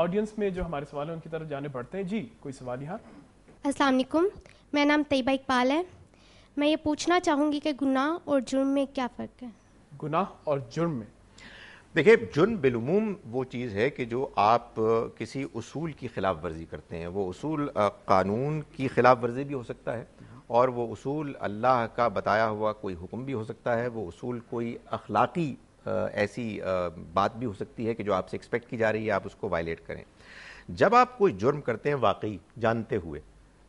Audience میں جو ہمارے سوال ہیں ان کی طرف جانے پڑتے ہیں. جی کوئی سوال یہاں؟ السلام علیکم، میرا نام طیبہ اقبال ہے. میں یہ پوچھنا چاہوں گی کہ گناہ اور جرم میں کیا فرق ہے؟ گناہ اور جرم میں دیکھیں، جرم بالعموم وہ چیز ہے کہ جو آپ کسی اصول کی خلاف ورزی کرتے ہیں. وہ اصول قانون کی خلاف ورزی بھی ہو سکتا ہے، اور وہ اصول اللہ کا بتایا ہوا کوئی حکم بھی ہو سکتا ہے. وہ اصول کوئی اخلاقی ایسی بات بھی ہو سکتی ہے کہ جو آپ سے ایکسپیکٹ کی جا رہی ہے، آپ اس کو وائلیٹ کریں. جب آپ کوئی جرم کرتے ہیں واقعی جانتے ہوئے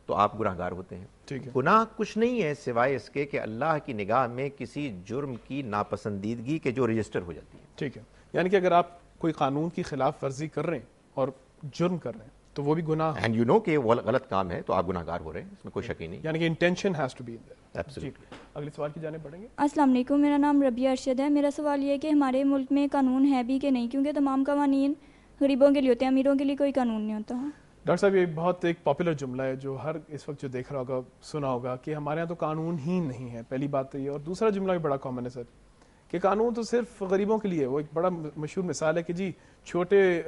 تو آپ گناہ گار ہوتے ہیں. گناہ کچھ نہیں ہے سوائے اس کے کہ اللہ کی نگاہ میں کسی جرم کی ناپسندیدگی کے جو رجسٹر ہو جاتی ہے. ٹھیک ہے، یعنی کہ اگر آپ کوئی قانون کی خلاف ورزی کر رہے ہیں اور جرم کر رہے ہیں تو وہ بھی گناہ، اینڈ یو نو کہ وہ غلط کام ہے، تو آپ گناہ گار ہو رہے ہیں، اس میں کوئی شک ہی نہیں. یعنی کہ intention has to be in there. Absolutely. اگلے سوال کی جانے پڑیں گے. السلام علیکم، میرا نام ربیہ ارشد ہے. میرا سوال یہ ہے کہ ہمارے ملک میں قانون ہے بھی کہ نہیں، کیونکہ تمام قوانین غریبوں کے لیے ہوتے ہیں، امیروں کے لیے کوئی قانون نہیں ہوتا. ڈاکٹر صاحب یہ بہت ایک پاپولر جملہ ہے جو ہر اس وقت جو دیکھ رہا ہوگا سنا ہوگا کہ ہمارے ہاں تو قانون ہی نہیں ہے. پہلی بات تو یہ، اور دوسرا جملہ بھی بڑا کامن ہے سر کہ قانون تو صرف غریبوں کے لیے. وہ ایک بڑا مشہور مثال ہے کہ جی چھوٹے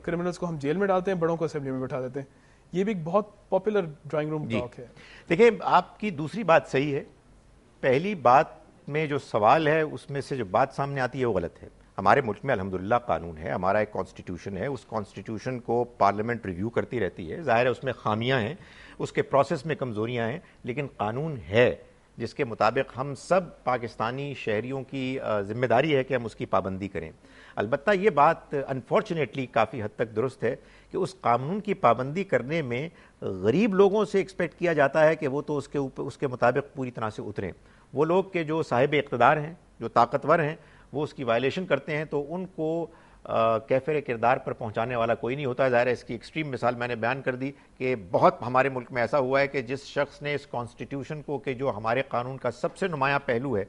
کرمنلز کو ہم جیل میں ڈالتے ہیں، بڑوں کو اسمبلی میں بٹھا دیتے ہیں. یہ بھی ایک بہت پاپولر ڈرائنگ روم ٹاک ہے. دیکھیں، آپ کی دوسری بات صحیح ہے. پہلی بات میں جو سوال ہے اس میں سے جو بات سامنے آتی ہے وہ غلط ہے. ہمارے ملک میں الحمدللہ قانون ہے، ہمارا ایک کانسٹیٹیوشن ہے. اس کانسٹیٹیوشن کو پارلیمنٹ ریویو کرتی رہتی ہے. ظاہر ہے اس میں خامیاں ہیں، اس کے پروسیس میں کمزوریاں ہیں، لیکن قانون ہے جس کے مطابق ہم سب پاکستانی شہریوں کی ذمہ داری ہے کہ ہم اس کی پابندی کریں. البتہ یہ بات انفارچونیٹلی کافی حد تک درست ہے کہ اس قانون کی پابندی کرنے میں غریب لوگوں سے ایکسپیکٹ کیا جاتا ہے کہ وہ تو اس کے مطابق پوری طرح سے اتریں. وہ لوگ کہ جو صاحب اقتدار ہیں، جو طاقتور ہیں، وہ اس کی وائلیشن کرتے ہیں تو ان کو کیفر کردار پر پہنچانے والا کوئی نہیں ہوتا. ظاہر ہے اس کی ایکسٹریم مثال میں نے بیان کر دی کہ بہت ہمارے ملک میں ایسا ہوا ہے کہ جس شخص نے اس کانسٹیٹیوشن کو کہ جو ہمارے قانون کا سب سے نمایاں پہلو ہے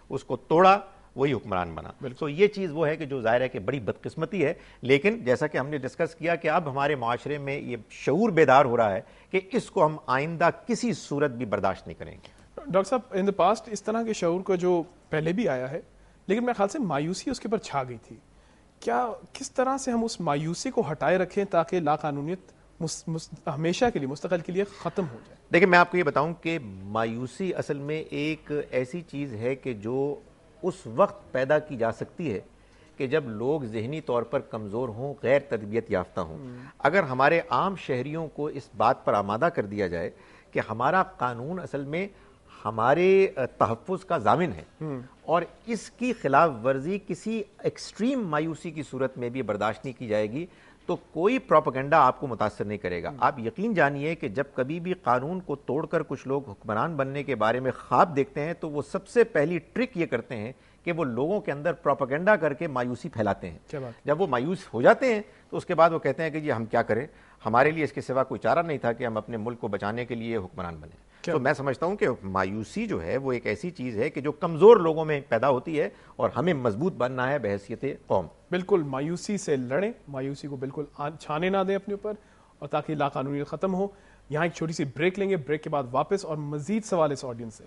اس کو توڑا، وہی حکمران بنا. تو یہ چیز وہ ہے کہ جو ظاہر ہے کہ بڑی بدقسمتی ہے. لیکن جیسا کہ ہم نے ڈسکس کیا کہ اب ہمارے معاشرے میں یہ شعور بیدار ہو رہا ہے کہ اس کو ہم آئندہ کسی صورت بھی برداشت نہیں کریں گے. ڈاکٹر صاحب ان دا پاسٹ اس طرح کے شعور کو جو پہلے بھی آیا ہے، لیکن میرے خیال سے مایوسی اس کے اوپر چھا گئی تھی. کیا کس طرح سے ہم اس مایوسی کو ہٹائے رکھیں تاکہ لا قانونیت ہمیشہ کے لیے، مستقل کے لیے ختم ہو جائے؟ دیکھیں، میں آپ کو یہ بتاؤں کہ مایوسی اصل میں ایک ایسی چیز ہے کہ جو اس وقت پیدا کی جا سکتی ہے کہ جب لوگ ذہنی طور پر کمزور ہوں، غیر تربیت یافتہ ہوں. اگر ہمارے عام شہریوں کو اس بات پر آمادہ کر دیا جائے کہ ہمارا قانون اصل میں ہمارے تحفظ کا ضامن ہے اور اس کی خلاف ورزی کسی ایکسٹریم مایوسی کی صورت میں بھی برداشت نہیں کی جائے گی، تو کوئی پروپیگنڈا آپ کو متاثر نہیں کرے گا. آپ یقین جانیے کہ جب کبھی بھی قانون کو توڑ کر کچھ لوگ حکمران بننے کے بارے میں خواب دیکھتے ہیں تو وہ سب سے پہلی ٹرک یہ کرتے ہیں کہ وہ لوگوں کے اندر پروپیگنڈا کر کے مایوسی پھیلاتے ہیں. جب وہ مایوس ہو جاتے ہیں تو اس کے بعد وہ کہتے ہیں کہ جی ہم کیا کریں، ہمارے لیے اس کے سوا کوئی چارہ نہیں تھا کہ ہم اپنے ملک کو بچانے کے لیے حکمران بنیں. تو میں سمجھتا ہوں کہ مایوسی جو ہے وہ ایک ایسی چیز ہے کہ جو کمزور لوگوں میں پیدا ہوتی ہے اور ہمیں مضبوط بننا ہے بحیثیت قوم. بالکل مایوسی سے لڑیں، مایوسی کو بالکل چھانے نہ دیں اپنے اوپر، اور تاکہ لا قانونیت ختم ہو. یہاں ایک چھوٹی سی بریک لیں گے، بریک کے بعد واپس اور مزید سوال اس آڈینس سے.